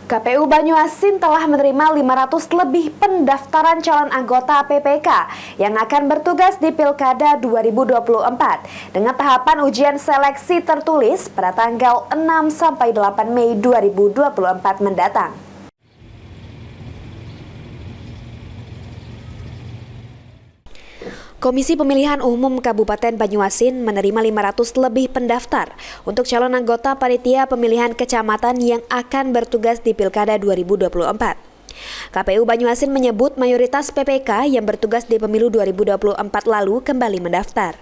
KPU Banyuasin telah menerima 500 lebih pendaftaran calon anggota PPK yang akan bertugas di Pilkada 2024 dengan tahapan ujian seleksi tertulis pada tanggal 6-8 Mei 2024 mendatang. Komisi Pemilihan Umum Kabupaten Banyuasin menerima 500 lebih pendaftar untuk calon anggota panitia pemilihan kecamatan yang akan bertugas di Pilkada 2024. KPU Banyuasin menyebut mayoritas PPK yang bertugas di pemilu 2024 lalu kembali mendaftar.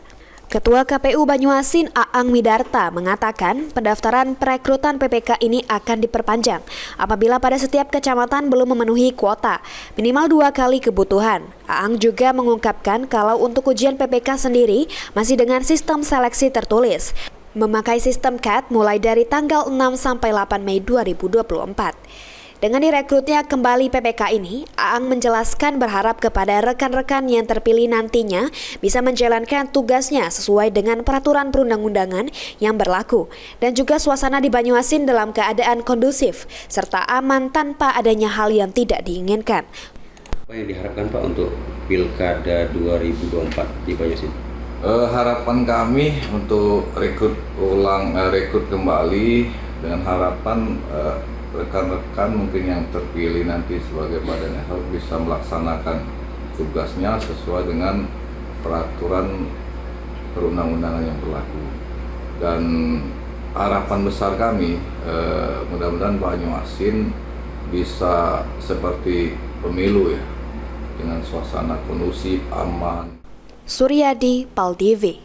Ketua KPU Banyuasin Aang Midarta mengatakan pendaftaran perekrutan PPK ini akan diperpanjang apabila pada setiap kecamatan belum memenuhi kuota, minimal 2 kali kebutuhan. Aang juga mengungkapkan kalau untuk ujian PPK sendiri masih dengan sistem seleksi tertulis, memakai sistem CAT mulai dari tanggal 6-8 Mei 2024. Dengan direkrutnya kembali PPK ini, Aang menjelaskan berharap kepada rekan-rekan yang terpilih nantinya bisa menjalankan tugasnya sesuai dengan peraturan perundang-undangan yang berlaku dan juga suasana di Banyuasin dalam keadaan kondusif serta aman tanpa adanya hal yang tidak diinginkan. Apa yang diharapkan Pak untuk Pilkada 2024 di Banyuasin? Harapan kami untuk rekrut kembali dengan harapan rekan-rekan mungkin yang terpilih nanti sebagai badan harus bisa melaksanakan tugasnya sesuai dengan peraturan perundang-undangan yang berlaku. Dan harapan besar kami mudah-mudahan Banyuasin bisa seperti pemilu ya, dengan suasana kondusif, aman. Suryadi, PAL TV.